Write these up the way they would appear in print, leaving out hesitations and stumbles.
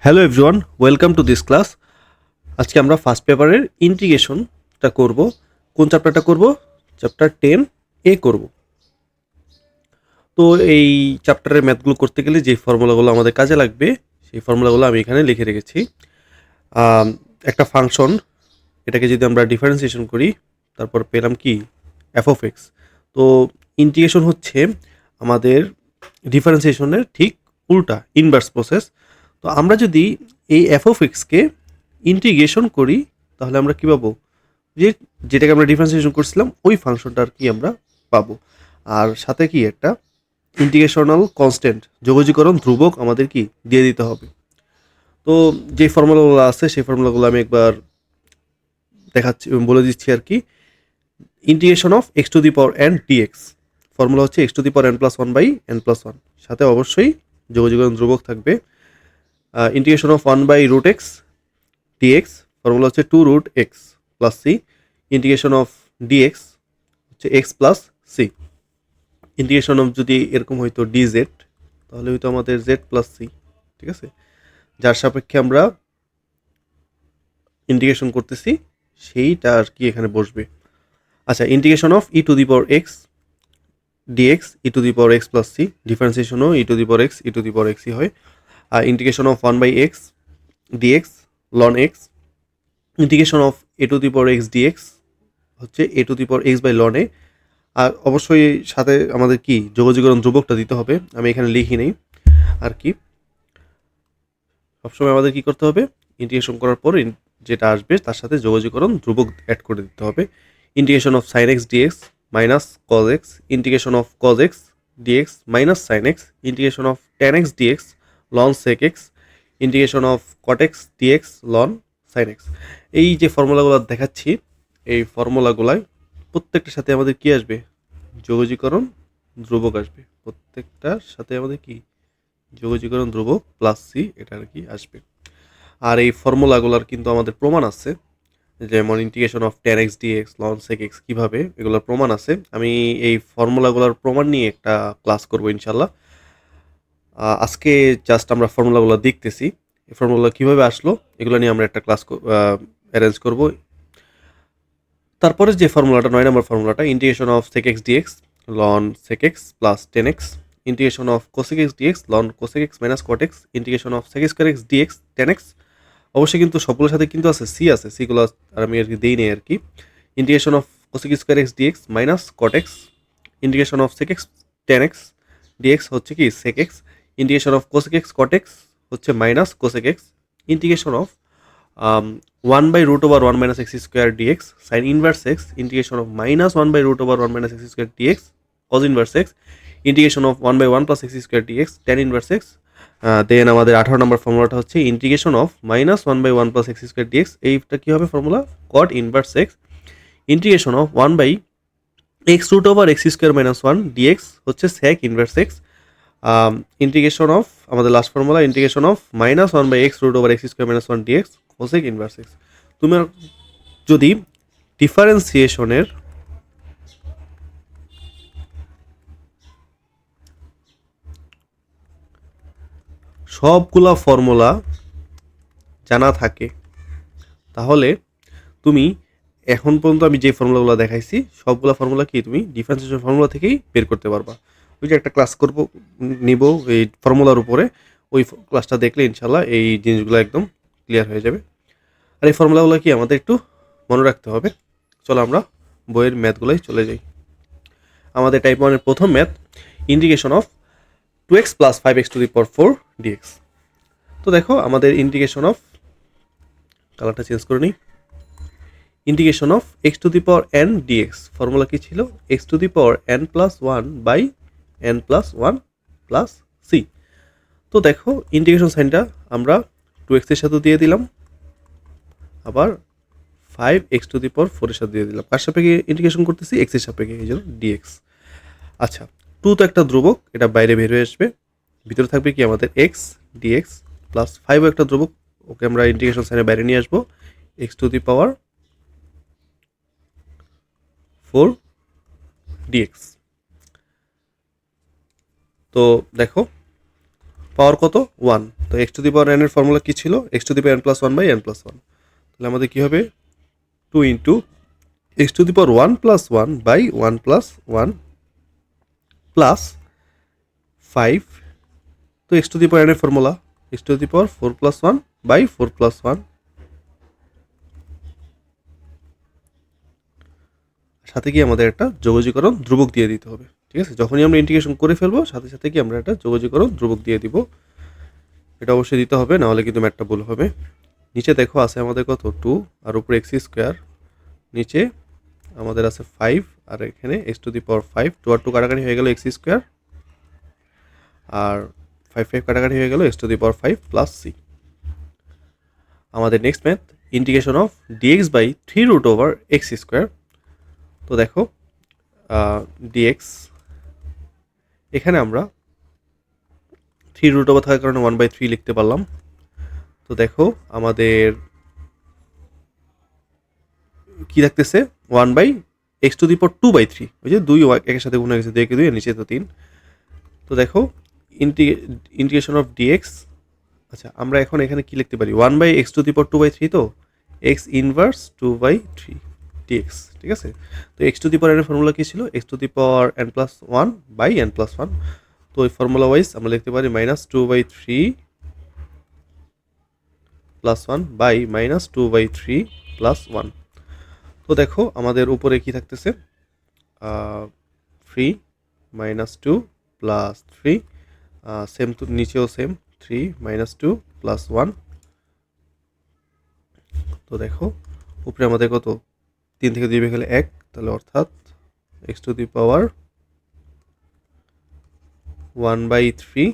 Hello everyone, welcome to this class. আজকে আমরা first পেপারের ইন্টিগ্রেশনটা করব। কোন চ্যাপ্টারটা করব? চ্যাপ্টার 10A করব। তো এই চ্যাপ্টারের ম্যাথগুলো করতে গেলে যে ফর্মুলাগুলো আমাদের কাজে লাগবে সেই ফর্মুলাগুলো আমি এখানে লিখে রেখেছি। একটা ফাংশন, এটাকে যদি আমরা ডিফারেন্সিয়েশন করি, তারপর পেলাম কি এফ অফ এক্স। তো ইন্টিগ্রেশন হচ্ছে আমাদের ডিফারেন্সিয়েশনের ঠিক উল্টা, ইনভার্স প্রসেস। তো আমরা যদি এই এফ অফ এক্সকে ইন্টিগ্রেশন করি তাহলে আমরা কি পাবো? যে যেটাকে আমরা ডিফারেন্সিয়েশন করছিলাম ওই ফাংশনটা আর কি আমরা পাবো। আর সাথে কি একটা ইন্টিগ্রেশনাল কনস্ট্যান্ট, যোগজীকরণ ধ্রুবক আমাদের কি দিয়ে দিতে হবে। তো যে ফর্মুলাগুলো আছে সেই ফর্মুলাগুলো আমি একবার দেখাচ্ছি, বলে দিচ্ছি আর কি। Integration of x to the power n dx, formula হচ্ছে x to the power n plus one by n plus one, সাথে অবশ্যই যোগজীকরণ ধ্রুবক থাকবে। Integration of one by root x dx, formula হচ্ছে two root x plus c. Integration of dx হচ্ছে x plus c. Integration of যদি এরকম হইতো ডিজেড তাহলে হয়তো আমাদের জেড প্লাস সি, ঠিক আছে, যার সাপেক্ষে আমরা ইন্টিগ্রেশন করতেছি সেইটা আর কি এখানে বসবে। আচ্ছা, integration of e to the power x dx e to the power x plus c, ডিফারেন্সিয়েশনও e to the power x e to the power এক্সই হয়। আর integration of one by x dx ln x, integration of a to the power x dx হচ্ছে a to the power x by ln a. আর অবশ্যই সাথে আমাদের কি যোগজীকরণ ধ্রুবকটা দিতে হবে, আমি এখানে লিখি নেই আর কি। সবসময় আমাদের কি করতে হবে? ইন্টিগ্রেশন করার পর যেটা আসবে তার সাথে যোগজীকরণ ধ্রুবক অ্যাড করে দিতে হবে। Integration of sine x dx minus cos x, integration of cos x dx minus sine x, integration of tan x dx ln sec x, integration of cot x dx ln sine x. এই যে ফর্মুলাগুলো দেখাচ্ছি, এই ফর্মুলাগুলায় প্রত্যেকটার সাথে আমাদের কি আসবে? যোগজীকরণ ধ্রুবক আসবে। প্রত্যেকটার সাথে আমাদের কি যোগজীকরণ ধ্রুবক প্লাস সি এটা আর কি আসবে। আর এই ফর্মুলাগুলোর কিন্তু আমাদের প্রমাণ আছে, যেমন integration of tan x dx ln sec x কীভাবে, এগুলোর প্রমাণ আছে। আমি এই ফর্মুলাগুলোর প্রমাণ নিয়ে একটা ক্লাস করব ইনশাল্লাহ। আজকে জাস্ট আমরা ফর্মুলাগুলো দেখতেছি, এই ফর্মুলা কীভাবে আসলো এগুলো নিয়ে আমরা একটা ক্লাস অ্যারেঞ্জ করব। তারপরে যে ফর্মুলাটা 9 নম্বর ফর্মুলাটা, integration of sec x dx ln sec x plus tan x, integration of cosec x dx ln cosec x minus cot x, integration of sec square x dx tan x. অবশ্যই কিন্তু সবগুলোর সাথে কিন্তু আছে সি, আছে সিগুলো আর আমি আর কি দিই নেই আর কি। Integration of cosec square x dx minus cot x, integration of sec x tan x dx হচ্ছে কি sec x, integration of cosec x cot x হচ্ছে minus cosec x, integration of one by root over one minus x square dx sine inverse x, integration of minus one by root over one minus x square dx cos inverse x, integration of one by one plus x square dx tan inverse x. Then আমাদের 18 number ফর্মুলাটা হচ্ছে integration of minus one by one plus x square dx, এইটা কী হবে formula? Cot inverse x, integration of one by x root over x square minus one dx হচ্ছে sec inverse x, integration of আমাদের last formula integration of minus one by x root over x square minus one dx cosec inverse x. তোমার যদি ডিফারেন্সিয়েশনের সবগুলা formula জানা থাকে তাহলে তুমি এখন পর্যন্ত আমি যে ফর্মুলাগুলো দেখাইছি সবগুলা ফর্মুলা কি তুমি ডিফারেন্সিয়েশন ফর্মুলা থেকেই বের করতে পারবা। ওই যে একটা ক্লাস করব নিব এই ফর্মুলার উপরে, ওই ক্লাসটা দেখলে ইনশাল্লাহ এই জিনিসগুলো একদম ক্লিয়ার হয়ে যাবে। আর এই ফর্মুলাগুলো কি আমাদের একটু মনে রাখতে হবে। চলো আমরা বইয়ের ম্যাথগুলোই চলে যাই। আমাদের টাইপ 1-এর প্রথম math, integration of 2x plus 5x to the power 4 dx. তো দেখো আমাদের ইন্টিগ্রেশন অফ, কালারটা চেঞ্জ করে নিই, integration of x to the power n dx, formula কি ছিল? X to the power n plus one by n plus one plus C. তো দেখো ইন্টিগ্রেশন সাইনটা আমরা 2x এর সাথে দিয়ে দিলাম, আবার 5x টু দি পাওয়ার 4 এর সাথে দিয়ে দিলাম। কার সাপেক্ষে ইন্টিগ্রেশন করতেছি? এক্স এর সাপেক্ষে, এই জন্য ডিএক্স। আচ্ছা, 2 তো একটা ধ্রুবক, এটা বাইরে বের হয়ে আসবে, ভিতরে থাকবে কি আমাদের এক্স ডিএক্স প্লাস 5ও একটা ধ্রুবক, ওকে আমরা ইন্টিগ্রেশন সাইনের বাইরে নিয়ে আসবো, x to the power 4 dx. তো তো দেখো পাওয়ার কত 1, তো x to the power n এর ফর্মুলা কী ছিল, x to the power n plus one by n plus one. তাহলে আমাদের কী হবে 2 into x to the power 1 plus 1 by 1 plus 1 plus 5, তো x to the power n এর formula x to the power 4 plus 1 by 4 plus 1, সাথে কি আমাদের একটা যোগজীকরণ ধ্রুবক দিয়ে দিতে হবে। ঠিক আছে, যখনই আমরা ইন্টিগ্রেশন করে ফেলবো সাথে সাথে কি আমরা একটা যোগজীকরণ ধ্রুবক দিয়ে দিব, এটা অবশ্যই দিতে হবে, নাহলে কিন্তু ম্যাথটা ভুল হবে। নিচে দেখো আছে আমাদের কত 2 আর উপরে এক্স স্কোয়ার, নিচে আমাদের আছে 5 আর এখানে এক্স টু দি পাওয়ার 5, 2 আর 2 কাটাকাটি হয়ে গেল এক্স স্কোয়ার, আর 5 5 কাটাকাটি হয়ে গেল x to the power 5 plus c. আমাদের next math integration of dx by 3 root over x square. তো দেখো ডিএক্স, এখানে আমরা 3 রুট ওভার থাকার কারণে 1/3 লিখতে পারলাম। তো দেখো আমাদের কি থাকতেছে 1 বাই এক্স টু দি পাওয়ার 2/3, ওই যে 2 একের সাথে গুণ হয়ে গেছে, 2 কে 2 এর নিচে তো 3। তো দেখো ইন্টিগ্রেশন অফ ডিএক্স, আচ্ছা আমরা এখন এখানে কি লিখতে পারি 1 বাই এক্স টু দি পাওয়ার 2/3, তো এক্স ইনভার্স 2/3 ডিএক্স। ঠিক আছে, তো এক্স টু দি পাওয়ার এর ফর্মুলা কী ছিল, x to the power n plus one by n plus one. তো ওই ফর্মুলা ওয়াইজ আমরা লিখতে পারি -2/3 প্লাস 1 বাই -2/3 প্লাস 1। তো দেখো আমাদের উপরে কি থাকতেছে 3 -2 প্লাস 3, সেম তো নিচেও সেম 3 -2 প্লাস 1। তো দেখো উপরে আমাদের কত 3 থেকে 2 গেলে 1, তাহলে অর্থাৎ এক্স টু দি পাওয়ার 1/3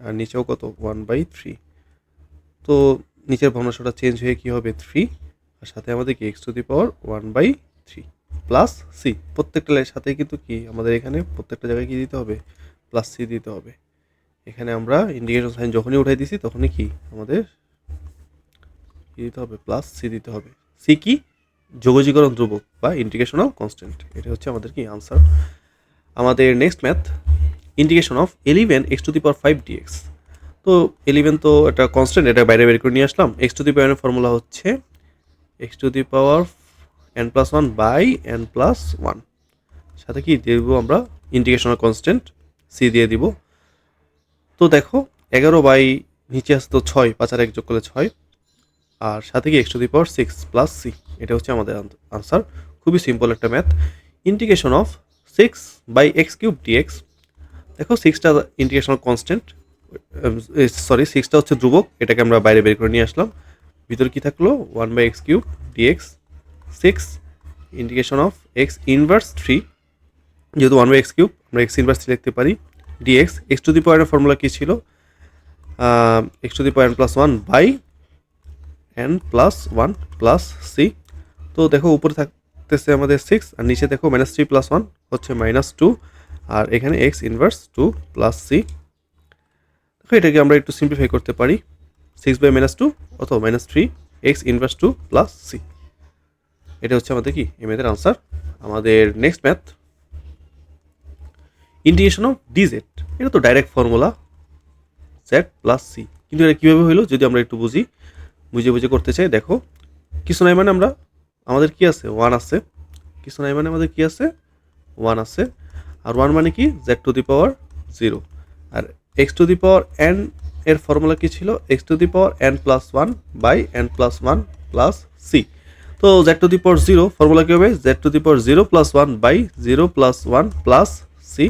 আর নিচেও কত 1/3। তো নিচের ভগ্নাংশটা চেঞ্জ হয়ে কি হবে 3, আর সাথে আমাদের কি x to the power 1/3 plus C. প্রত্যেকটার সাথে কিন্তু কি আমাদের এখানে প্রত্যেকটা জায়গায় কি দিতে হবে প্লাস সি দিতে হবে। এখানে আমরা ইন্ডিকেশন সাইন যখনই উঠাই দিছি তখনই কি আমাদের কি দিতে হবে প্লাস সি দিতে হবে। সি কি যোগজীকরণ ধ্রুবক বা ইন্টিগ্রেশনাল কনস্ট্যান্ট, এটা হচ্ছে আমাদের কি আনসার। আমাদের next math integration of 11 x to the power 5 dx. তো 11 তো এটা কনস্ট্যান্ট, এটা বাইরে বের করে নিয়ে আসলাম। X to the power formula হচ্ছে x to the power n plus one by n plus one, সাথে কি দিয়ে দেবো আমরা ইন্টিগ্রেশনাল কনস্ট্যান্ট সি দিয়ে দিব। তো দেখো 11 বাই নিচে আসে তো 6, 5 আর 1 যোগ করলে 6, আর সাথে কি x to the power 6 plus C, এটা হচ্ছে আমাদের আনসার। খুবই সিম্পল একটা math. Integration of 6 by x cube dx. দেখো 6টা ইন্টিগ্রেশনাল কনস্ট্যান্ট, সরি 6টা হচ্ছে ধ্রুবক, এটাকে আমরা বাইরে বের করে নিয়ে আসলাম। ভিতরে কি থাকলো 1 by x cube dx 6 integration of x inverse 3, যেহেতু 1 বাই এক্স কিউব আমরা এক্স ইনভার্স 3 লিখতে পারি ডিএক্স। এক্স টু দি পাওয়ারের ফর্মুলা কী ছিল x to the power n plus one by n plus one plus C. তো দেখো উপরে থাকতেছে আমাদের 6 আর নিচে দেখো -3 প্লাস 1 হচ্ছে -2, আর এখানে এক্স ইনভার্স 2 প্লাস সি। দেখো এটাকে আমরা একটু সিম্পলিফাই করতে পারি 6 বাই -2 অথবা -3 এক্স ইনভার্স 2 প্লাস সি, এটা হচ্ছে আমাদের কি এই ম্যাথের আনসার। আমাদের next math integration of dz. এটা তো direct formula z plus C, কিন্তু এটা কীভাবে হইলো যদি আমরা একটু বুঝে বুঝে করতে চাই। দেখো কিছু নাই মানে আমরা আমাদের কি আছে 1 আছে, কিছু নাই মানে আমাদের কি আছে 1 আছে, আর 1 মানে কি জেড টু দি পাওয়ার 0, আর x to the power n এর ফর্মুলা কি ছিল x to the power n plus one by n plus one plus C. তো z to the power 0 formula কী হবে z to the power 0 plus 1 by 0 plus 1 plus C.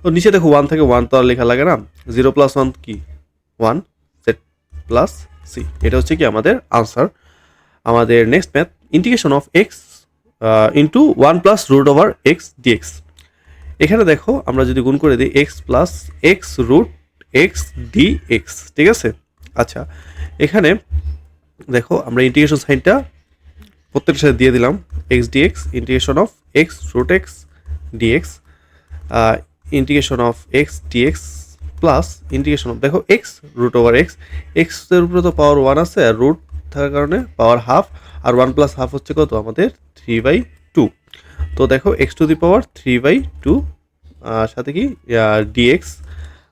তো নিচে দেখো 1 থেকে 1 তো আর লেখা লাগে না, 0 প্লাস 1 কি 1 জেড প্লাস সি, এটা হচ্ছে কি আমাদের আনসার। আমাদের next math integration of x into 1 plus root over x dx. এখানে দেখো আমরা যদি গুণ করে দিই x plus x root x dx, ঠিক আছে। আচ্ছা এখানে দেখো আমরা ইন্টিগ্রেশন সাইনটা প্রত্যেকটার সাথে দিয়ে দিলাম x dx integration of x root x dx integration of x dx plus integration of দেখো এক্স রুট ওভার এক্স, এক্সের উপরে তো পাওয়ার 1 আছে আর রুট থাকার কারণে পাওয়ার হাফ, আর 1 প্লাস হাফ হচ্ছে কত আমাদের 3/2। তো দেখো এক্স টু দি পাওয়ার 3/2 সাথে কি ডিএক্স,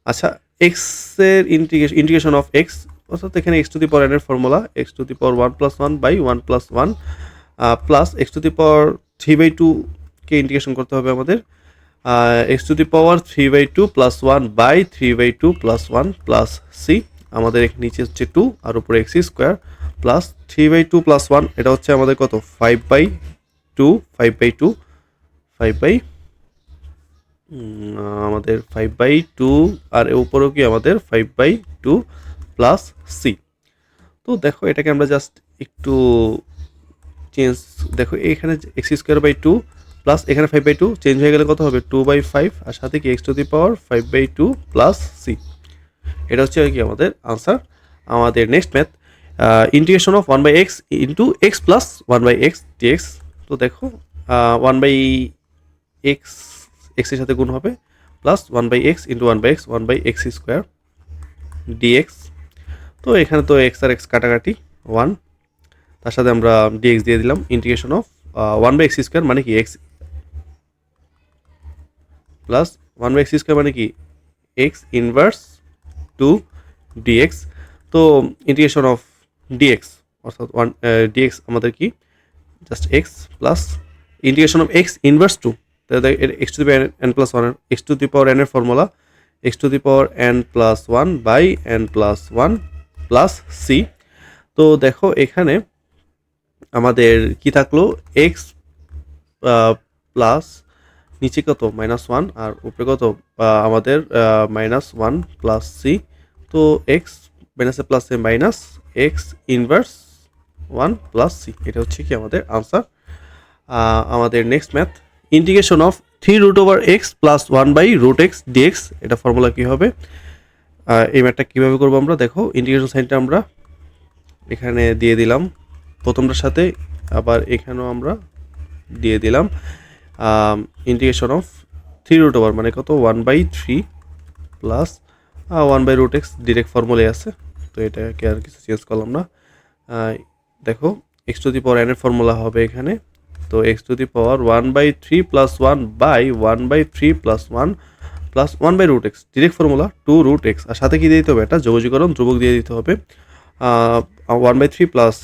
আচ্ছা, এক্স এর ইন্টিগ্রেশন অফ এক্স, অর্থাৎ এখানে x to the power n এর formula x to the power 1+1/1+1 plus x to the power 3/2 কে ইন্টিগ্রেশন করতে হবে আমাদের, x to the power 3/2 plus 1/3/2 plus 1 plus c, আমাদের নিচে হচ্ছে 2 আর উপরে এক্স স্কোয়ার প্লাস 3/2 প্লাস 1, এটা হচ্ছে আমাদের কত 5/2 5/2 আমাদের 5/2 আর এর উপরেও কি আমাদের 5/2 প্লাস সি। তো দেখো এটাকে আমরা জাস্ট একটু চেঞ্জ, দেখো এখানে এক্স স্কোয়ার বাই 2 প্লাস এখানে 5/2 চেঞ্জ হয়ে গেলে কত হবে 2/5 আর সাথে কি x to the power 5/2 plus C, এটা হচ্ছে কি আমাদের আনসার। আমাদের next math, integration of 1/x into x plus 1/x dx. তো দেখো 1/x এক্সের সাথে গুণ হবে plus 1/x into 1/x 1/x square dx. তো এখানে তো এক্স আর এক্স কাটাকাটি 1, তার সাথে আমরা ডিএক্স দিয়ে দিলাম, ইন্টিগ্রেশন অফ 1/x স্কোয়ার মানে কি এক্স প্লাস 1/x স্কোয়ার মানে কি এক্স ইনভার্স 2 ডিএক্স। তো ইন্টিগ্রেশন অফ ডিএক্স অর্থাৎ ডিএক্স আমাদের কি just x plus integration of x inverse 2, x to the power n plus 1, x to the power n এর formula x to the power n plus 1/n+1 plus C. তো দেখো এখানে আমাদের কি থাকলো এক্স প্লাস নিচে কত -1 আর উপরে কত আমাদের -1 প্লাস সি। তো এক্স মাইনাসে প্লাসে minus x inverse 1 plus C, এটা হচ্ছে কি আমাদের আনসার। আমাদের next math, integration of 3√x plus 1/√x dx, এটা ফর্মুলা কী হবে, এই ম্যাথটা কীভাবে করবো আমরা, দেখো ইন্টিগ্রেশন সাইনটা আমরা এখানে দিয়ে দিলাম প্রথমটার সাথে, আবার এখানেও আমরা দিয়ে দিলাম ইন্টিগ্রেশন অফ 3√, মানে কত 1/3 প্লাস 1/√x ডিরেক্ট ফর্মুলাই আছে, তো এটাকে আর কিছু চেঞ্জ করলাম না। দেখো x to the power n এর ফর্মুলা হবে এখানে, তো x to the power 1/3 plus 1/1/3 plus 1 plus 1/√x direct formula 2√x, আর সাথে কি দিয়ে দিতে হবে, একটা যোগজীকরণ ধ্রুবক দিয়ে দিতে হবে। 1/3 প্লাস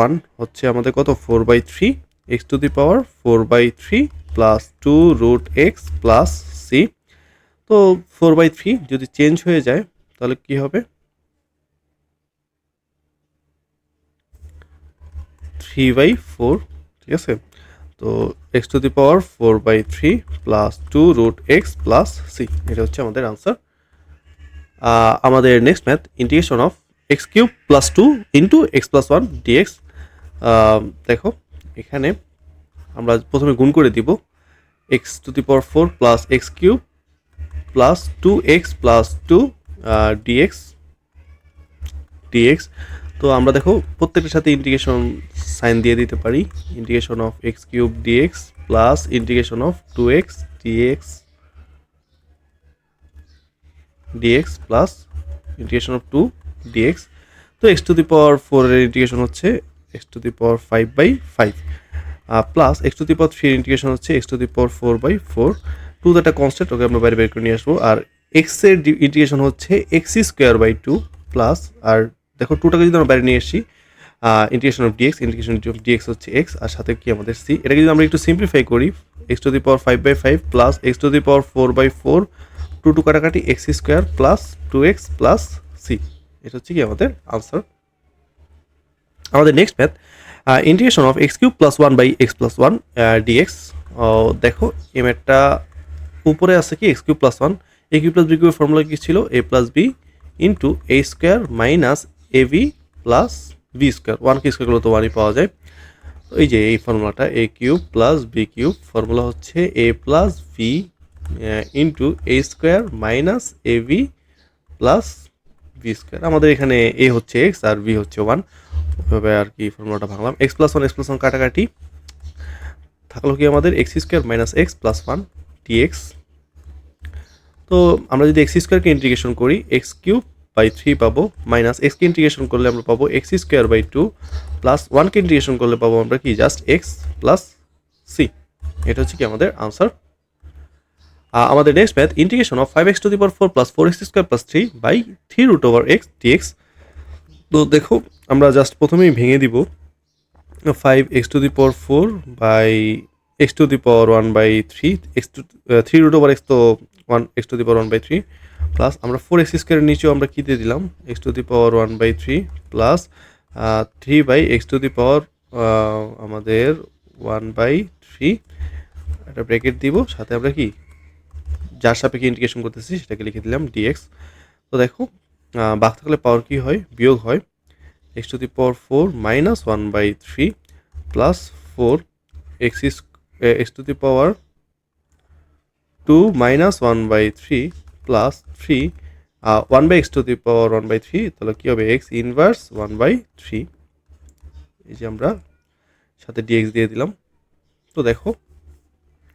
1 হচ্ছে আমাদের কত 4/3, x to the power 4/3 plus 2√x plus C. তো 4/3 যদি চেঞ্জ হয়ে যায় তাহলে কি হবে 3/4, ঠিক আছে। তো x to the power 4/3 plus 2√x plus C, এটা হচ্ছে আমাদের আনসার। আমাদের next math, integration of x³ plus 2 into x plus 1 dx. দেখো এখানে আমরা প্রথমে গুণ করে দিব x to the power 4 plus x³ plus 2x plus 2 dx. তো আমরা দেখো প্রত্যেকটার সাথে ইন্টিগ্রেশন সাইন দিয়ে দিতে পারি, integration of x³ dx plus integration of 2x dx plus integration of 2 dx. তো এক্স টু দি পাওয়ার 4 এর ইন্টিগ্রেশন হচ্ছে x to the power 5/5 plus x to the power 3 এর ইন্টিগ্রেশন হচ্ছে এক্স টু দি পাওয়ার 4/4, 2 একটা constant, ওকে আমরা বাইরে বের করে নিয়ে আসবো। আর এক্স এর ইন্টিগ্রেশন হচ্ছে x²/2 প্লাস, আর দেখো 2টাকে যদি আমরা বাইরে নিয়ে আসি ইন্টিগ্রেশন অফ ডিএক্স হচ্ছে এক্স, আর সাথে কি আমাদের সি। এটাকে যদি আমরা একটু সিম্পলিফাই করি x to the power 5/5 plus x to the power 4/4, 2 কাটাকাটি x² plus 2x plus C, এটা হচ্ছে কি আমাদের আনসার। আমাদের next math, integration of x³ plus 1/x+1 dx. দেখো এই ম্যাথটা উপরে আছে কি x³ plus 1, a³ plus b³ এর ফর্মুলা কি ছিল a plus b into a square minus ab plus b square, 1 square করলে তো 1ই পাওয়া যায়। তো এই যে এই ফর্মুলাটা a³ প্লাস b³ ফর্মুলা হচ্ছে a plus b into a square minus ab plus b square. আমাদের এখানে a হচ্ছে x আর b হচ্ছে 1, ওইভাবে আর কি ফর্মুলাটা ভাঙলাম। x+1 কাটাকাটি থাকলো কি আমাদের x² minus x plus 1 dx। তো আমরা যদি x² ইন্টিগ্রেশন করি x³/3 পাবো, মাইনাস x কে ইন্টিগ্রেশন করলে আমরা পাবো x²/2 প্লাস 1 কে ইন্টিগ্রেশন করলে পাবো আমরা কি জাস্ট x প্লাস c, এটা হচ্ছে কি আমাদের আনসার। আমাদের next math integration of 5x to the power 4 plus 4x square plus 3 by 3 root over x dx. তো দেখো আমরা জাস্ট প্রথমেই ভেঙে দিব 5x to the power 4 by x to the power 1 by 3 x to 3 root over x, তো 1 x to the power 1 by 3 plus আমরা 4x স্কোয়ারের নিচেও আমরা কী দিয়ে দিলাম x to the power 1 by 3 plus 3 by x to the power আমাদের 1 by 3 একটা ব্র্যাকেট দিব, সাথে আমরা কি যার সাপেক্ষে ইন্টিগ্রেশন করতেছি সেটাকে লিখে দিলাম ডিএক্স। তো দেখো বাঘ থাকলে পাওয়ার কি হয়, বিয়োগ হয়, x to the power 4 minus 1 by 3 plus 4 x to the power 2 minus 1 by 3 plus 3 1 by x to the power 1 by 3, তাহলে কী হবে এক্স ইনভার্স 1 বাই 3। এই যে আমরা সাথে ডিএক্স দিয়ে দিলাম। তো দেখো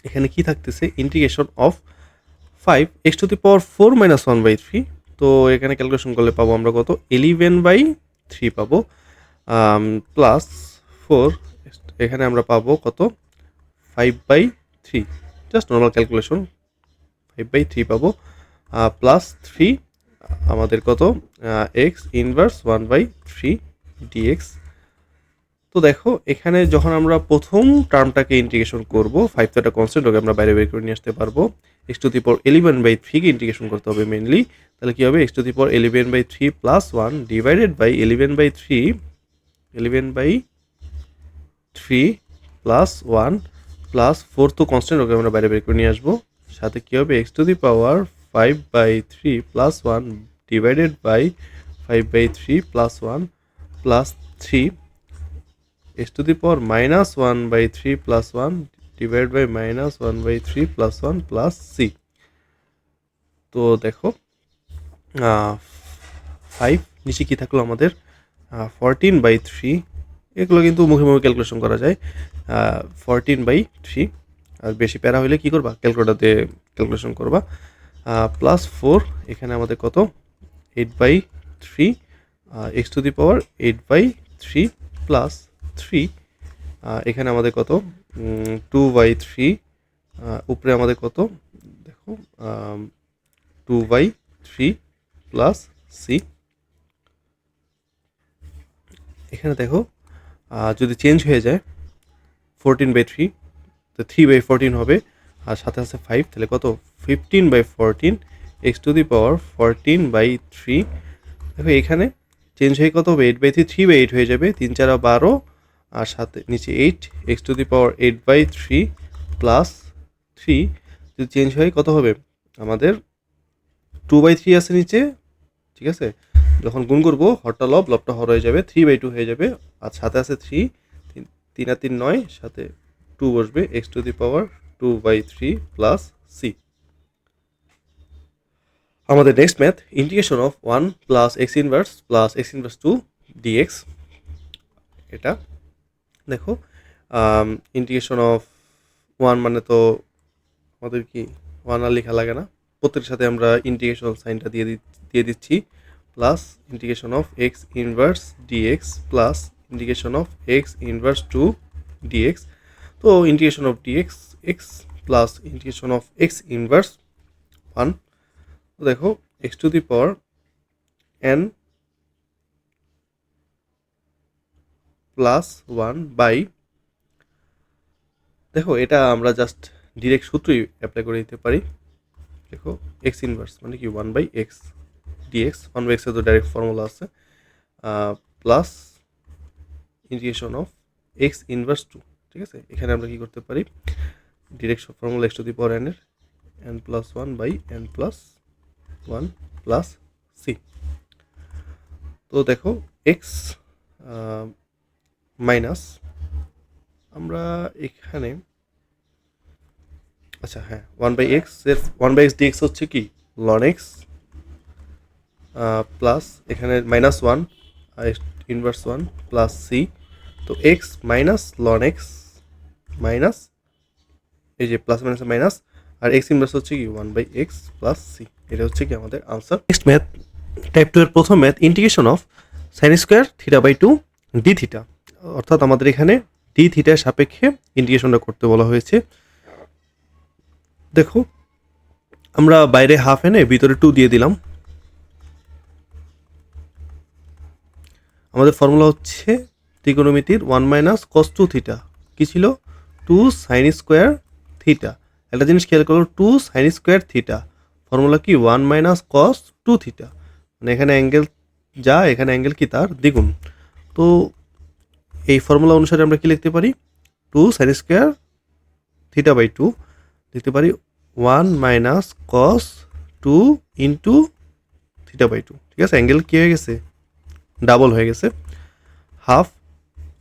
এখানে কি থাকতেছে, integration of 5x to the power 4 minus 1 by 3। তো এখানে ক্যালকুলেশন করলে পাবো আমরা কত 11 বাই 3 পাবো, প্লাস 4 এখানে আমরা পাবো কত 5 by 3, just normal calculation 5 by 3 পাবো, প্লাস 3 আমাদের কত এক্স ইনভার্স 1 বাই 3 ডিএক্স। তো দেখো এখানে যখন আমরা প্রথম টার্মটাকে ইন্টিগ্রেশন করব, 5 তো একটা কনস্ট্যান্ট, ওকে আমরা বাইরে বের করে নিয়ে আসতে পারবো। X to the power 11 by 3 কে ইন্টিগ্রেশন করতে হবে মেনলি, তাহলে কী হবে x to the power 11 by 3 plus 1 divided by 11 by 3 plus 1 plus 4 তো কনস্ট্যান্ট, ওকে আমরা বাইরে বের করে নিয়ে আসবো, সাথে কী হবে x to the power 5 by 3 plus 1 divided by 5 by 3 plus 1 plus 3 x to the power minus 1 by 3 plus 1 divided by minus 1 by 3 plus 1 plus c। তো দেখো 5 নিচে কি থাকলো আমাদের 14 বাই 3, এগুলো কিন্তু মুখে মুখে ক্যালকুলেশন করা যায়, 14 বাই 3, আর বেশি প্যারা হলে কি করবা ক্যালকুলেটরতে ক্যালকুলেশন করবা, প্লাস 4 এখানে আমাদের কত 8 by 3 x to the power 8 by 3 plus 3 এখানে আমাদের কত 2 বাই 3, উপরে আমাদের কত দেখো 2 বাই 3 প্লাস সি। এখানে দেখো যদি চেঞ্জ হয়ে যায় 14 বাই 3, তো 3 বাই 14 হবে, আর সাথে আছে 5, তাহলে কত 15 by 14 x to the power 14 by 3। দেখো এখানে চেঞ্জ হয়ে কত হবে 8 বাই 3, 3 বাই 8 হয়ে যাবে, 3 4 12, আর সাথে নিচে 8 x to the power 8 by 3 plus 3, যদি চেঞ্জ হয় কত হবে আমাদের 2 বাই 3 আছে নিচে, ঠিক আছে, যখন গুণ করবো হরটা লব, লবটা হর হয়ে যাবে, 3 বাই 2 হয়ে যাবে, আর সাথে আছে 3 3 আর 3 9, সাথে 2 বসবে, x to the power 2 by 3 plus c. আমাদের next math integration of 1 plus x inverse 2 dx. এটা দেখো ইন্টিগ্রেশন অফ 1 মানে তো আমাদের কি 1 আর লেখা লাগে না, প্রত্যেকের সাথে আমরা ইন্টিগ্রেশন সাইনটা দিয়ে দিচ্ছি, plus integration of x inverse dx plus integration of x inverse 2 dx. তো integration of dx x plus integration of x inverse 1, তো দেখো x to the power n plus 1 by, দেখো এটা আমরা জাস্ট ডিরেক্ট সূত্রই অ্যাপ্লাই করে দিতে পারি। দেখো এক্স ইনভার্স মানে কি 1 বাই এক্স ডিএক্স, 1 বাই এক্সের তো ডাইরেক্ট ফর্মুলা আছে, plus integration of x inverse 2, ঠিক আছে, এখানে আমরা কি করতে পারি direct formula x to the power n এর n plus 1 by n plus 1 plus C. তো দেখো এক্স মাইনাস আমরা এখানে আচ্ছা হ্যাঁ 1 বাই এক্স এর 1 বাই এক্স ডিএক্স হচ্ছে কি লন এক্স, প্লাস এখানে মাইনাস 1 ইনভার্স 1 প্লাস সি। তো x minus loan x minus এই যে প্লাস মাইনাস মাইনাস, আর এক্স ইনভার্স হচ্ছে কি 1 বাই এক্স প্লাস সি। এটা হচ্ছে কি আমাদের আনসার। নেক্সট ম্যাথ টাইপ 2 এর প্রথম math integration of sine square theta by 2 d theta, অর্থাৎ আমাদের এখানে ডি থিটার সাপেক্ষে ইন্টিগ্রেশনটা করতে বলা হয়েছে। দেখো আমরা বাইরে হাফ এনে ভিতরে 2 দিয়ে দিলাম। আমাদের ফর্মুলা হচ্ছে ত্রিকোণমিতির 1 মাইনাস কস 2 থিটা কী ছিল 2 সাইন স্কোয়ার থিটা। একটা জিনিস খেয়াল করলো 2 সাইন স্কোয়ার থিটা ফর্মুলা কি 1 মাইনাস কস 2 থিটা, মানে এখানে অ্যাঙ্গেল যা এখানে অ্যাঙ্গেল কি তার দ্বিগুণ। তো এই ফর্মুলা অনুসারে আমরা কি লিখতে পারি 2 সাইন স্কোয়ার থিটা বাই 2 লিখতে পারি 1 minus cos 2 into theta by 2। ঠিক আছে, অ্যাঙ্গেল কী হয়ে গেছে ডাবল হয়ে গেছে। হাফ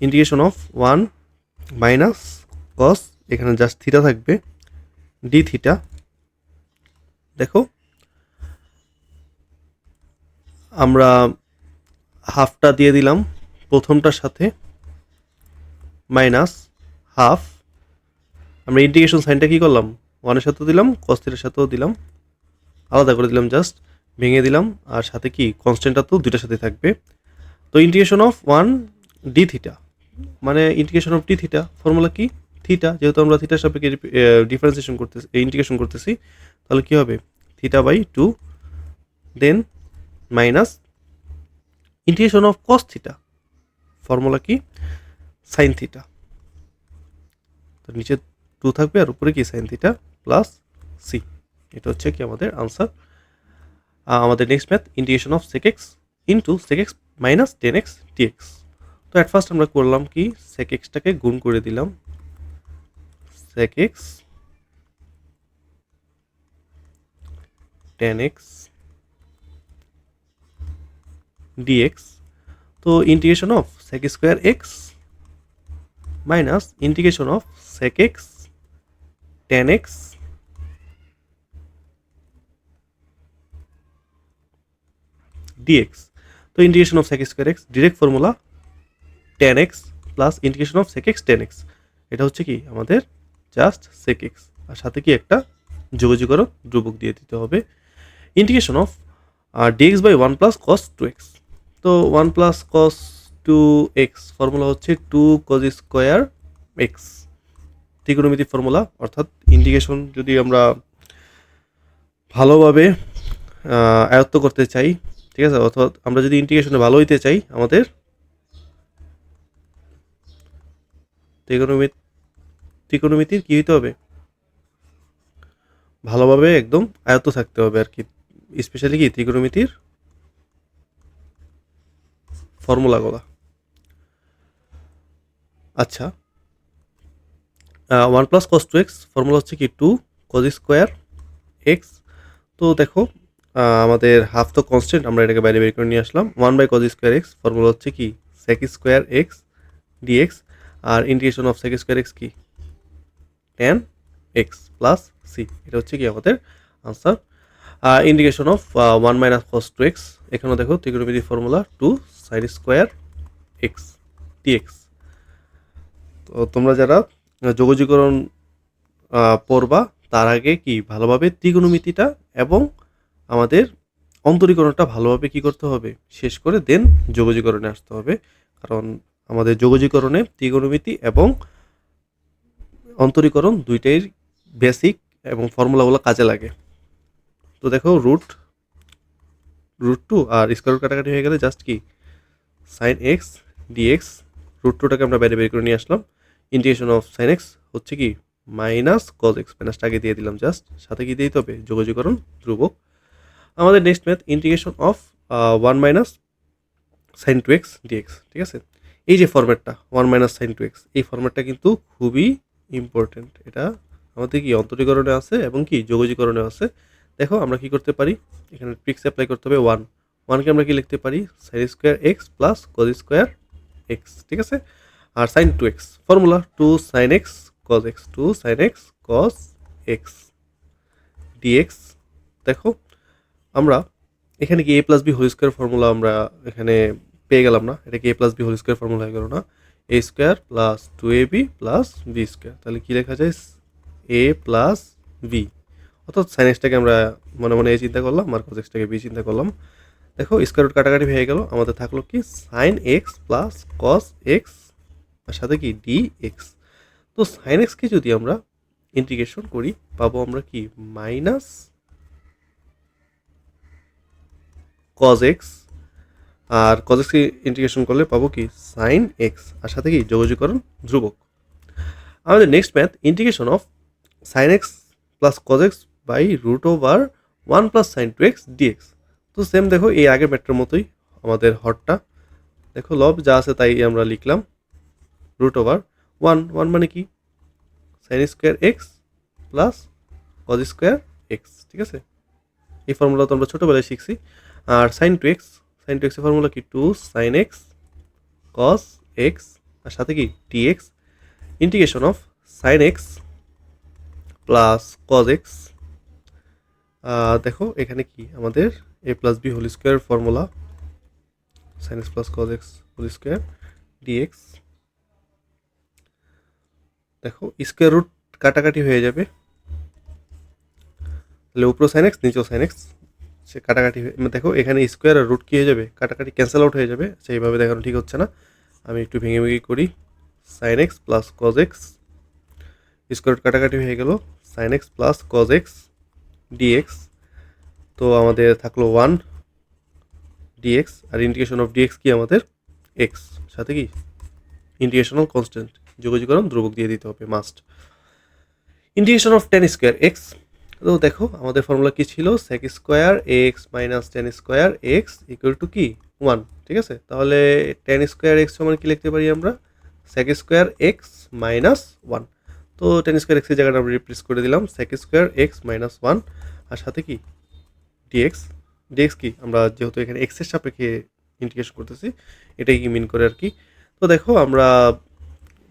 ইন্টিগ্রেশন অফ 1 মাইনাস কস এখানে জাস্ট থিটা থাকবে ডি থিটা। দেখো আমরা হাফটা দিয়ে দিলাম প্রথমটার সাথে মাইনাস হাফ, আমরা ইন্টিগ্রেশন সাইনটা কী করলাম 1-এর সাথেও দিলাম কস থিটার সাথেও দিলাম, আলাদা করে দিলাম জাস্ট ভেঙে দিলাম, আর সাথে কি কনস্ট্যান্টটা তো দুইটার সাথে থাকবে। তো ইন্টিগ্রেশন অফ 1 ডি থিটা মানে integration of D theta formula কি থিটা, যেহেতু আমরা থিটার সাপেক্ষে ডিফারেন্সিয়েশন করতেছি ইন্টিগ্রেশন করতেছি, তাহলে কী হবে theta by 2 then minus integration of cos theta formula কি সাইন থিটা। তো নিচে 2 থাকবে আর উপরে কি সাইন থিটা প্লাস সি। এটা হচ্ছে কি আমাদের আনসার। আমাদের next math integration of sec x into sec x minus 10x dx। তো অ্যাট ফার্স্ট আমরা করলাম কি সেক এক্সটাকে গুণ করে দিলাম সেক এক্স 10x dx। তো integration of sec square x minus integration of sec x 10x dx। তো integration of sec square x direct formula 10x plus integration of sec x 10x, এটা হচ্ছে কি আমাদের জাস্ট সেক x, আর সাথে কি একটা যোগাযোগকরণ ধ্রুবক দিয়ে দিতে হবে। Integration of dx by 1 plus cos 2x। তো 1 প্লাস কস 2x ফর্মুলা হচ্ছে 2 কজ স্কোয়ার এক্স, ত্রিকোণমিতি ফর্মুলা। অর্থাৎ ইন্টিগ্রেশন যদি আমরা ভালোভাবে আয়ত্ত করতে চাই, ঠিক আছে, অর্থাৎ আমরা যদি ইন্টিগ্রেশনে ভালো হইতে চাই আমাদের ত্রিকোণমিতির কী হইতে হবে ভালোভাবে একদম আয়ত্ত থাকতে হবে আর কি, স্পেশালি কি ত্রিকোণমিতির ফর্মুলাগুলো। আচ্ছা 1 প্লাস কস 2x ফর্মুলা হচ্ছে কি 2 কজ স্কোয়ার এক্স। তো দেখো আমাদের হাফ তো কনস্ট্যান্ট, আমরা এটাকে বাইরে বের করে নিয়ে আসলাম। 1 by cos square x formula হচ্ছে কি সেক স্কোয়ার এক্স ডিএক্স, আর integration of sec square x কি 10x প্লাস সি, এটা হচ্ছে কি আমাদের answer. Integration of 1 minus cos 2x, এখানেও দেখো ত্রিকোণমিতির formula 2 sine square x dx. তো তোমরা যারা যোগজীকরণ পড়বা তার আগে কি ভালোভাবে ত্রিকোণমিতিটা এবং আমাদের অন্তরীকরণটা ভালোভাবে কি করতে হবে শেষ করে দেন যোগজীকরণে আসতে হবে, কারণ আমাদের যোগজীকরণে ত্রিকোণমিতি এবং অন্তরীকরণ দুইটাই বেসিক এবং ফর্মুলাগুলো কাজে লাগে। তো দেখো রুট 2 আর স্কোয়ার রুট কাটাকাটি হয়ে গেলে জাস্ট কি সাইন এক্স ডিএক্স, রুট 2টাকে আমরা বাইরে বের করে নিয়ে আসলাম। ইন্টিগ্রেশন অফ সাইন এক্স হচ্ছে কি মাইনাস কজ এক্স, মাইনাসটা আগে দিয়ে দিলাম জাস্ট, সাথে কি দিতে হবে যোগজীকরণ ধ্রুবক। আমাদের next math integration of 1 minus sine 2x dx. ঠিক আছে, এই যে ফরম্যাটটা 1 মাইনাস সাইন 2x, এই ফরম্যাটটা কিন্তু খুবই ইম্পর্টেন্ট। এটা আমাদের কি অন্তরীকরণে আছে এবং কি যোগজীকরণে আছে। দেখো আমরা কি করতে পারি, এখানে ট্রিক্স অ্যাপ্লাই করতে হবে। 1কে আমরা কি লিখতে পারি sine square x plus cos square x. ঠিক আছে, আর sine 2x formula 2 sine x cos x, 2 sine x cos x dx. দেখো আমরা এখানে কি a plus B whole square formula আমরা এখানে পেয়ে গেলাম না, এটা কি a plus B whole square formula হয়ে গেল না, এ স্কোয়ার প্লাস 2ab প্লাস বি স্কোয়ার, তাহলে কী লেখা যায় এ প্লাস বি। অর্থাৎ সাইন এক্সটাকে আমরা মনে মনে এ চিন্তা করলাম আর কজ এক্সটাকে বি চিন্তা করলাম। দেখো স্কোয়ার রুট কাটাকাটি হয়ে গেল, আমাদের থাকলো কি sine x plus cos x আর সাথে কি ডি এক্স। তো সাইন এক্সকে যদি আমরা ইন্টিগ্রেশন করি পাবো আমরা কি মাইনাস কজ এক্স, আর কজ এক্সকে ইন্টিগ্রেশন করলে পাবো কি সাইন এক্স, আর সাথে কি যোগজীকরণ ধ্রুবক। আমাদের next math integration of sine x plus cos x by root over 1 plus sine 2x dx. তো সেম দেখো এই আগের ম্যাথটার মতোই আমাদের হরটা দেখো লব যা আছে তাই আমরা লিখলাম, রুট ওভার 1 মানে কি sign square x plus cos square x, ঠিক আছে। এই ফর্মুলা তো আমরা ছোটোবেলায় শিখছি। আর সাইন 2x এর ফর্মুলা কি 2 সাইন এক্স কস এক্স, আর সাথে কি dx integration of sine x plus cos x. দেখো এখানে কি আমাদের a plus B whole square formula, sine x plus cos x whole square dx. দেখো স্কোয়ার রুট কাটাকাটি হয়ে যাবে, তাহলে উপরে সাইন এক্স নিচেও সাইন এক্স, সে কাটাকাটি দেখো এখানে স্কোয়ার আর রুট কী হয়ে যাবে, কাটাকাটি ক্যান্সেল আউট হয়ে যাবে। আচ্ছা এইভাবে দেখানো ঠিক হচ্ছে না, আমি একটু ভেঙে ভেঙে করি। Sine x plus cos x, square root কাটাকাটি হয়ে গেল, sine x plus cos x dx. তো আমাদের থাকলো 1 ডিএক্স, আর ইন্টিগ্রেশন অফ ডিএক্স কি আমাদের এক্স, সাথে কি ইন্টিগ্রেশনাল কনস্ট্যান্ট যোগজীকরণ ধ্রুবক দিয়ে দিতে হবে must. Integration of tan square x, তো দেখো আমাদের ফর্মুলা কি ছিল, sec square x minus tan square x equal to কি 1, ঠিক আছে। তাহলে টেন স্কোয়ার এক্স সমান কি লিখতে পারি আমরা, সেক স্কোয়ার এক্স মাইনাস 1। তো টেন স্কোয়ার এক্সের জায়গাটা আমরা রিপ্লেস করে দিলাম সেক স্কোয়ার এক্স মাইনাস 1, আর সাথে কি ডিএক্স। ডিএক্স কি আমরা যেহেতু এখানে এক্সের সাপেক্ষে ইন্টিগ্রেশন করতেছি এটাই কি মিন করে আর কি। তো দেখো আমরা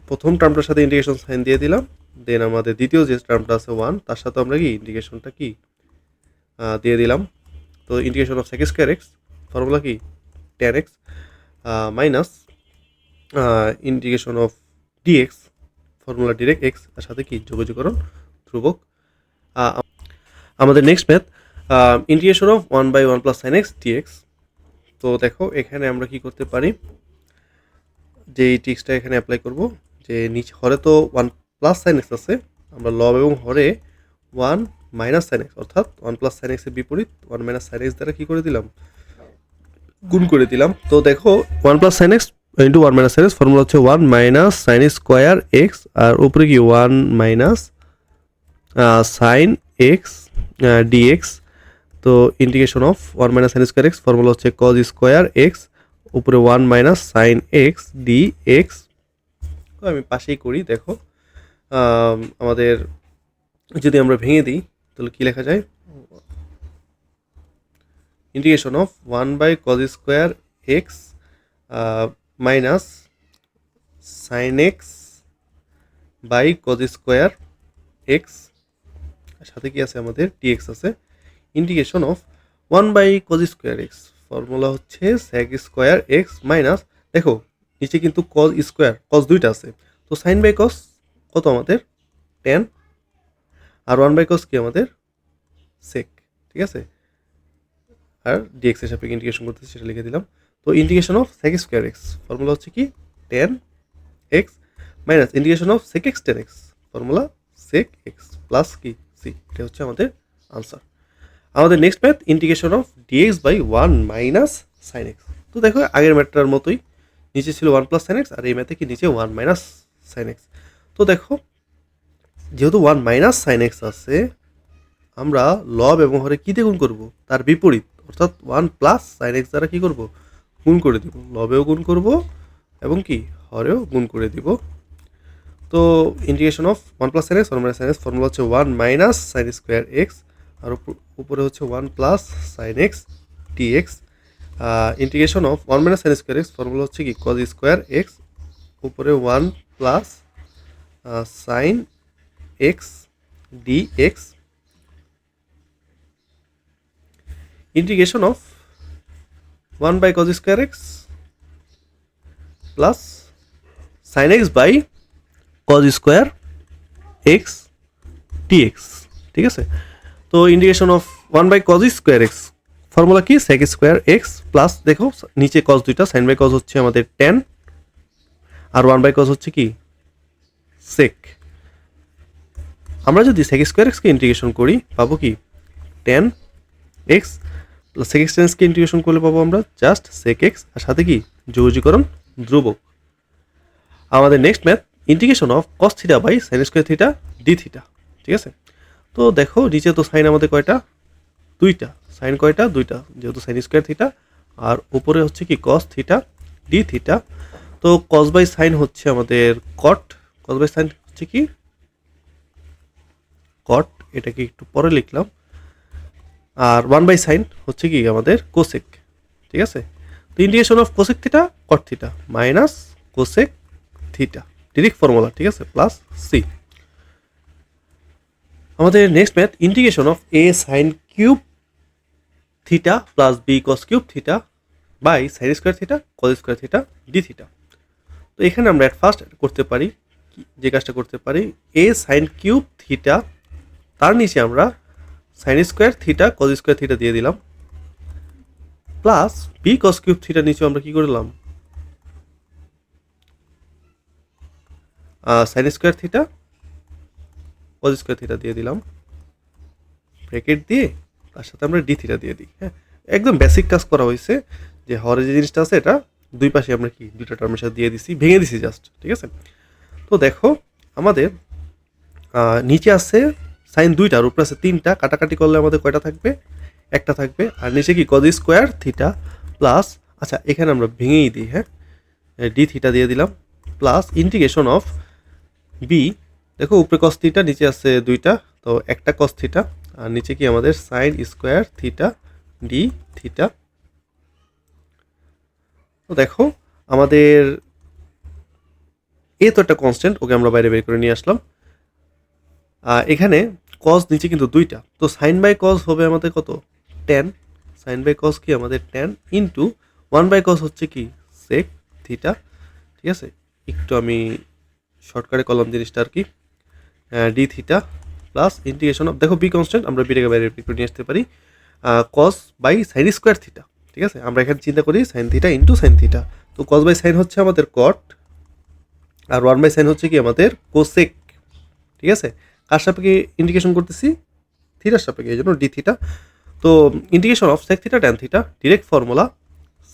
প্রথম টার্মটার সাথে ইন্টিগ্রেশন সাইন দিয়ে দিলাম, দেন আমাদের দ্বিতীয় যে টার্মটা আছে 1 তার সাথে আমরা কি ইন্টিগ্রেশনটা কি দিয়ে দিলাম। তো integration of sec square x formula কি tan x minus integration of dx formula direct x, আর সাথে কি যোগজীকরণ ধ্রুবক। আমাদের next math integration of 1/1 plus sine x dx. তো দেখো এখানে আমরা কি করতে পারি, যে এই ট্রিক্সটা এখানে অ্যাপ্লাই করব, যে নিচে হরে তো 1 প্লাস সাইন এক্স আছে, আমরা লব এবং হরে 1 মাইনাস সাইন এক্স অর্থাৎ 1 প্লাস সাইন এক্সের বিপরীত 1 মাইনাস সাইন এক্স দ্বারা কী করে দিলাম, গুণ করে দিলাম। তো দেখো 1 plus sine x into 1 minus sine x formula হচ্ছে 1 মাইনাস সাইন স্কোয়ার এক্স, আর উপরে কি 1 মাইনাস সাইন এক্স ডিএক্স। তো integration of 1 minus sine square x formula হচ্ছে কজ স্কোয়ার এক্স, উপরে 1 মাইনাস সাইন এক্স ডিএক্স। তো আমি পাশেই করি, দেখো আমাদের যদি আমরা ভেঙে দিই তাহলে কী লেখা যায়, integration of 1/cos square x minus sine x by cos square x, সাথে কি আছে আমাদের ডিএক্স আছে। Integration of 1/cos square x formula হচ্ছে সেক স্কোয়ার এক্স মাইনাস, দেখো নিচে কিন্তু কজ স্কোয়ার কজ দুইটা আছে, তো সাইন বাই কস কত আমাদের 10, আর 1/cos কি আমাদের সেক, ঠিক আছে। আর ডিএক্স এর সাপেক্ষে ইন্টিগ্রেশন করতেছি সেটা লিখে দিলাম। তো integration of sec square x formula হচ্ছে কি 10x minus integration of sec x 10x formula sec x plus কি সি, এটা হচ্ছে আমাদের আনসার। আমাদের next math integration of dx by 1 minus sine x. তো দেখো আগের ম্যাথটার মতোই নিচে ছিল 1 প্লাস সাইন এক্স, আর এই ম্যাথে কি নিচে 1 মাইনাস সাইন এক্স। তো দেখো যেহেতু 1 মাইনাস সাইন এক্স আছে, আমরা লব এবং হরে কী দিয়ে গুণ করবো, তার বিপরীত অর্থাৎ 1 প্লাস সাইন এক্স দ্বারা কী করবো, গুণ করে দিব, লবেও গুণ করব এবং কি হরেও গুণ করে দিব। তো integration of 1 plus sine x 1 minus sine x formula হচ্ছে 1 মাইনাস সাইন স্কোয়ার এক্স, আর উপরে হচ্ছে 1 plus sine x dx. Integration of 1 minus sine square x formula হচ্ছে কি কজ স্কোয়ার এক্স, উপরে 1 plus sine x dx. Integration of 1/cos square x plus sine x by cos square x dx, ঠিক আছে। তো integration of 1/cos square x formula কি sec square x plus, দেখো নিচে cause দুইটা, sign by cause হচ্ছে আমাদের 10, আর 1/cos হচ্ছে কি সেক। আমরা যদি সেক স্কোয়ার এক্সকে ইন্টিগ্রেশন করি পাবো কি 10x সেক এক্সটেন্সকে ইন্টিগ্রেশন করলে পাবো আমরা জাস্ট সেক এক্স, আর সাথে কি যোগীকরণ ধ্রুবক। আমাদের next math integration of cos theta by sine square theta d theta. ঠিক আছে, তো দেখো নিচে তো সাইন আমাদের কয়টা, দুইটা। সাইন কয়টা, দুইটা, যেহেতু সাইন স্কোয়ার থিটা। আর উপরে হচ্ছে কি কস থিটা ডি থিটা। তো কস বাই সাইন হচ্ছে আমাদের কট, কস বাই সাইন হচ্ছে কি কট, এটাকে একটু পরে লিখলাম। আর 1/sin হচ্ছে কি আমাদের কোসেক। ঠিক আছে, তো integration of cosec theta cot theta minus cosec theta, direct formula. ঠিক আছে, প্লাস সি। আমাদের next math integration of a sine cube theta plus b cos cube theta by sine square theta cos square theta d theta. তো এখানে আমরা at first করতে পারি, যে কাজটা করতে পারি, এ সাইন কিউব থিটা, তার নিচে আমরা sine square theta cos square theta দিয়ে দিলাম, plus b cos cube theta নিচে আমরা কি করলাম, sine square theta cos square theta দিয়ে দিলাম, ব্র্যাকেট দিয়ে তার সাথে আমরা ডি থিটা দিয়ে দিই। হ্যাঁ, একদম বেসিক কাজ করা হয়েছে, যে হরে যে জিনিসটা আছে এটা দুই পাশে আমরা কি দুইটা টার্মের সাথে দিয়ে দিছি, ভেঙে দিছি জাস্ট। ঠিক আছে, তো দেখো আমাদের নিচে আছে সাইন দুইটা আর উপরে আছে তিনটা, কাটাকাটি করলে আমাদের কয়টা থাকবে, একটা থাকবে। আর নিচে কি কজ স্কোয়ার থিটা প্লাস, আচ্ছা এখানে আমরা ভেঙেই দিই, হ্যাঁ, ডি থিটা দিয়ে দিলাম, প্লাস ইন্টিগ্রেশন অফ বি, দেখো উপরে কস থিটা নিচে আছে দুইটা, তো একটা কস থিটা, আর নিচে কি আমাদের sign square theta d theta. তো দেখো আমাদের এ তো একটা কনস্ট্যান্ট, ওকে আমরা বাইরে বের করে নিয়ে আসলাম। এখানে কজ নিচে কিন্তু দুইটা, তো সাইন বাই কজ হবে আমাদের কত, টেন। সাইন বাই কজ কি আমাদের টেন ইন্টু 1/cos হচ্ছে কি সেক থিটা। ঠিক আছে, একটু আমি শর্টকাটে করলাম জিনিসটা আর কি, d theta plus integration of, দেখো বি কনস্ট্যান্ট, আমরা বিটাকে বাইরে বের করে নিয়ে আসতে পারি, cos by sine square theta. ঠিক আছে, আমরা এখানে চিন্তা করি sine theta into sine theta, তো কস বাই সাইন হচ্ছে আমাদের কট, আর 1/sin হচ্ছে কি আমাদের কোসেক। ঠিক আছে, কার সাপেক্ষে ইন্টিগ্রেশন করতেছি, থিটার সাপেক্ষে, এই জন্য ডি থিটা। তো integration of sec theta tan theta, direct formula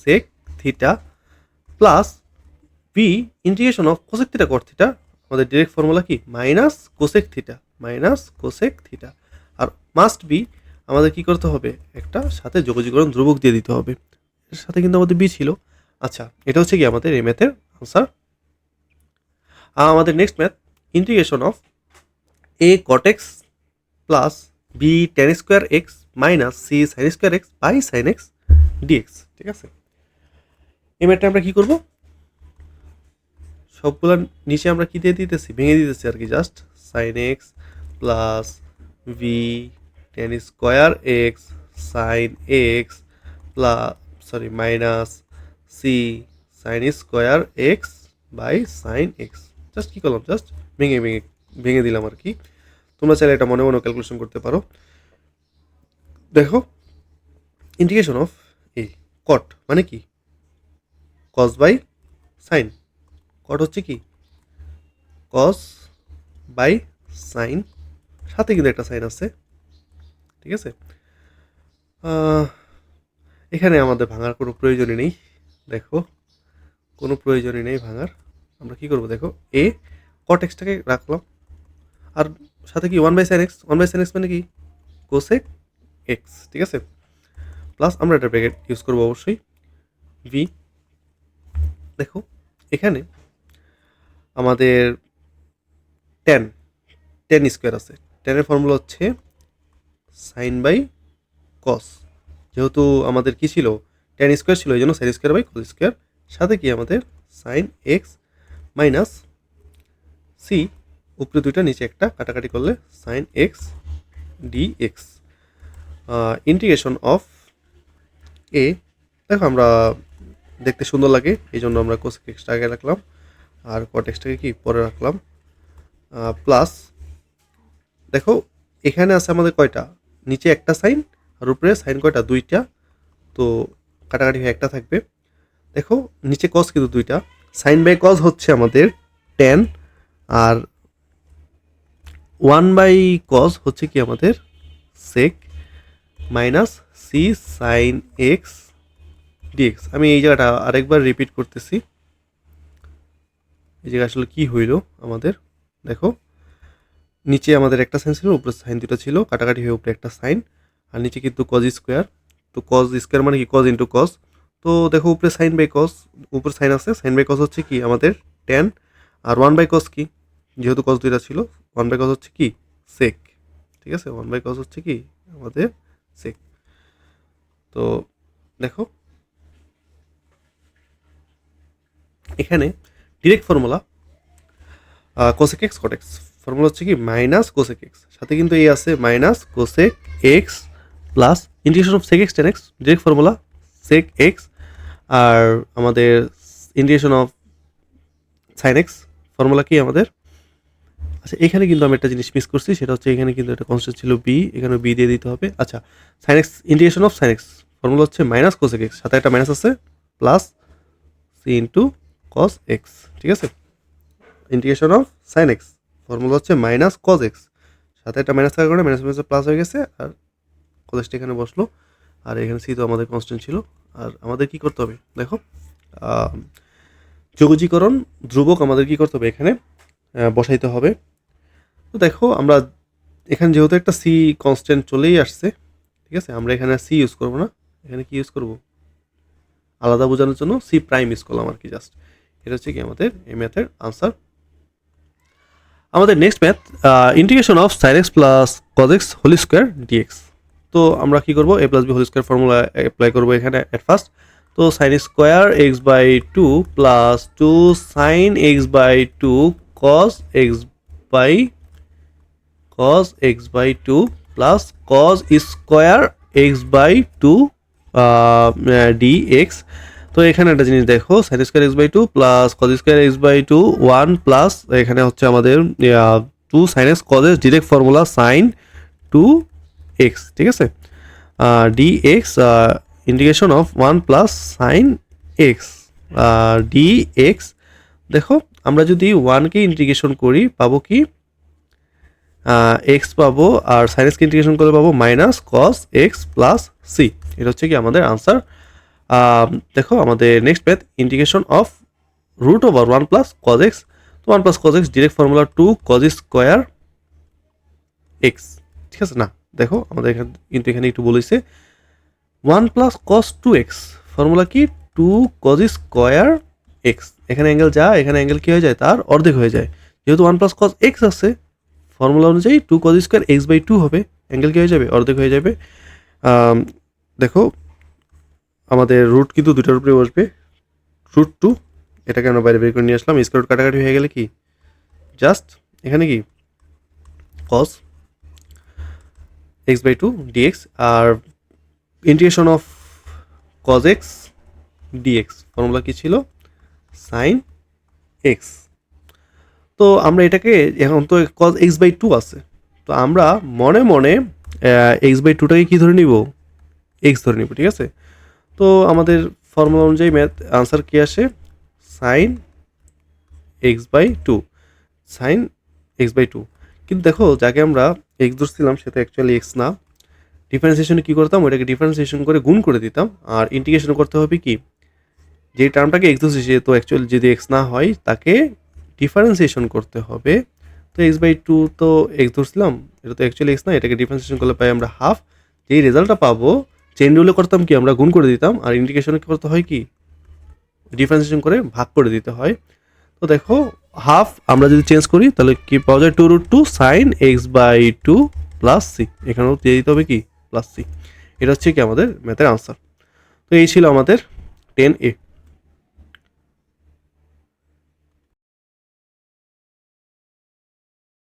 sec theta plus b integration of cosec theta cot theta, আমাদের ডিরেক্ট ফর্মুলা কি minus cosec theta minus cosec theta. আর মাস্ট বি আমাদের কি করতে হবে, একটা সাথে যোগজীকরণ ধ্রুবক দিয়ে দিতে হবে, এর সাথে কিন্তু আমাদের বি ছিল। আচ্ছা, এটা হচ্ছে কি আমাদের এই ম্যাথের আনসার। আমাদের next math integration of a cot x plus b tan square x minus c sine square x by sine x dx. ঠিক আছে, এই ম্যাথটা আমরা কি করব, সবগুলো নিচে আমরা কি দিয়ে দিতেছি, ভেঙে দিতেছি আর কি, just sine x plus v tan square x sine x plus sorry minus c sine square x by sine x. Just কী করলাম, জাস্ট ভেঙে ভেঙে ভেঙে দিলাম আর কি। তোমরা চাইলে এটা মনে মনে ক্যালকুলেশন করতে পারো। দেখো ইন্টিগ্রেশন অফ এ কট মানে কি, কস বাই সাইন, কট হচ্ছে কি কস বাই সাইন, সাথে কিন্তু একটা সাইন আছে। ঠিক আছে, এখানে আমাদের ভাঙার কোনো প্রয়োজনই নেই, দেখো কোনো প্রয়োজনই নেই ভাঙার। আমরা কি করব, দেখো এ কট এক্সটাকে রাখলাম, আর সাথে কি 1/sin x, 1/sin x মানে কি কোসেক এক্স। ঠিক আছে, প্লাস আমরা এটা ব্র্যাকেট ইউজ করবো অবশ্যই, ভি। দেখো এখানে আমাদের টেন টেন স্কোয়ার আছে, টেনের ফর্মুলা হচ্ছে সাইন বাই কস, যেহেতু আমাদের কি ছিল টেন স্কোয়ার ছিল, এই জন্য sine square by cos square, সাথে কি আমাদের সাইন এক্স মাইনাস সি, উপরে দুইটা নিচে একটা, কাটাকাটি করলে sine x d x. Integration of a, দেখো আমরা দেখতে সুন্দর লাগে এই জন্য আমরা কোসেক এক্সটা আগে রাখলাম, আর কট এক্সটাকে কি পরে রাখলাম, প্লাস দেখো এখানে আছে আমাদের কয়টা, নিচে একটা সাইন আর উপরে সাইন কয়টা, দুইটা, তো কাটাকাটি হয়ে একটা থাকবে। দেখো নিচে কস কিন্তু দুইটা, সাইন বাই কস হচ্ছে আমাদের টেন, আর 1/cos হচ্ছে কি আমাদের sec minus c sine x dx. আমি এই জায়গাটা আরেকবার রিপিট করতেছি। এই জায়গায় আসলে কি হইল আমাদের, দেখো নিচে আমাদের একটা সাইন ছিল, উপরে সাইন দুটো ছিল, কাটাকাটি হয়ে উপরে একটা সাইন, আর নিচে কিন্তু কজ স্কোয়ার। তো কজ স্কোয়ার মানে কি, কজ ইন্টু কজ। তো দেখো উপরে সাইন বাই কজ, উপরে সাইন আছে, সাইন বাই কজ হচ্ছে কি আমাদের ট্যান, আর 1/cos কি, যেহেতু কজ দুইটা ছিল 1/cos হচ্ছে কি সেক। ঠিক আছে, 1/cos হচ্ছে কি আমাদের সেক। তো দেখো এখানে direct formula cosec x cot x, formula হচ্ছে কি মাইনাস কোসেক এক্স, সাথে কিন্তু এই আছে minus cosec x plus integration of sec x tan x, direct formula sec x, আর আমাদের integration of sine x formula কি আমাদের। আচ্ছা এখানে কিন্তু আমি একটা জিনিস মিস করছি, সেটা হচ্ছে এখানে কিন্তু একটা কনস্ট্যান্ট ছিল বি, এখানে বি দিয়ে দিতে হবে। আচ্ছা sine x, integration of sine x formula হচ্ছে মাইনাস কোসেক এক্স, সাথে একটা মাইনাস আছে plus c into cos x. ঠিক আছে, integration of sine x formula হচ্ছে মাইনাস কজ এক্স, সাথে একটা মাইনাস থাকার কারণে মাইনাস মাইনাস প্লাস হয়ে গেছে, আর কজটা এখানে বসলো, আর এখানে সি তো আমাদের কনস্ট্যান্ট ছিল। আর আমাদের কি করতে হবে দেখো, যোগজীকরণ ধ্রুবক আমাদের কি করতে হবে এখানে বসাইতে হবে। তো দেখো আমরা এখানে যেহেতু একটা সি কনস্ট্যান্ট চলেই আসছে, ঠিক আছে, আমরা এখানে সি ইউজ করবো না, এখানে কি ইউজ করব, আলাদা বোঝানোর জন্য সি প্রাইম ইউজ করলাম আর কি জাস্ট। এটা হচ্ছে কি আমাদের এই ম্যাথের আনসার। আমাদের next math integration of sine x plus cos x whole square dx. তো আমরা কি করব, A plus B whole square formula apply করবো এখানে অ্যাট ফার্স্ট। তো sine square x by two plus two sine x by two cos x by two plus cos square x by two dx. তো এখানে একটা জিনিস দেখো, sine square x by two plus cos square x by two one plus এখানে হচ্ছে আমাদের two sine x cos x, direct formula sine two x. ঠিক আছে, dx integration of one plus sine x dx. দেখো আমরা যদি ওয়ানকে integration করি পাবো কি এক্স পাবো, আর সাইন এক্সকে ইন্টিগ্রেশন করলে পাবো minus cos x plus C. এটা হচ্ছে কি আমাদের আনসার। দেখো আমাদের next math integration of root over one plus cos x. তো one plus cos x direct formula two cos square x. ঠিক আছে, না দেখো আমাদের এখানে কিন্তু এখানে একটু বলেছে one plus cos two x, formula কি টু কজ স্কোয়ার এক্স। এখানে অ্যাঙ্গেল যা, এখানে অ্যাঙ্গেল কি হয়ে যায় তার অর্ধেক হয়ে যায়, যেহেতু ওয়ান প্লাস কস এক্স আছে ফর্মুলা অনুযায়ী two cos square x by two হবে, অ্যাঙ্গেল কি হয়ে যাবে অর্ধেক হয়ে যাবে। দেখো আমাদের রুট কিন্তু দুটার উপরে বসবে, রুট টু এটাকে আমরা বাইরে বের করে নিয়ে আসলাম, স্কোয়ার রুট কাটাকাটি হয়ে গেলে কি জাস্ট এখানে কি cos x by two dx, আর integration of cos x dx formula কি ছিল সাইন এক্স। তো আমরা এটাকে এখন তো কজ এক্স বাই টু আছে, তো আমরা মনে মনে এক্স বাই টুটাকে কী ধরে নিব, এক্স ধরে নিব। ঠিক আছে, তো আমাদের ফর্মুলা অনুযায়ী ম্যাথ আনসার কী আসে sine x by two, sine x by two. কিন্তু দেখো যাকে আমরা এক্স ধরছিলাম সেটা অ্যাকচুয়ালি এক্স না, ডিফারেন্সিয়েশনে কী করতাম, ওইটাকে ডিফারেন্সিয়েশন করে গুণ করে দিতাম, আর ইন্টিগ্রেশন করতে হবে কি যে টার্মটাকে এক্স ধরছি সে তো অ্যাকচুয়ালি যদি এক্স না হয় তাকে ডিফারেন্সিয়েশন করতে হবে। তো এক্স বাই টু তো এক্স ধরছিলাম, এটা তো অ্যাকচুয়ালি এক্স না, এটাকে ডিফারেন্সিয়েশন করলে পাই আমরা হাফ। যেই রেজাল্টটা পাবো চেইন রুলে করতাম কি আমরা গুণ করে দিতাম, আর ইন্টিগ্রেশনে কী করতে হয় কি ডিফারেন্সিয়েশন করে ভাগ করে দিতে হয়। তো দেখো হাফ আমরা যদি চেঞ্জ করি তাহলে কি পাওয়া যায় two root two sine x by two plus c, এখানেও দিয়ে দিতে হবে কি প্লাস সি। এটা হচ্ছে কি আমাদের ম্যাথের আনসার। তো এই ছিল আমাদের 10A।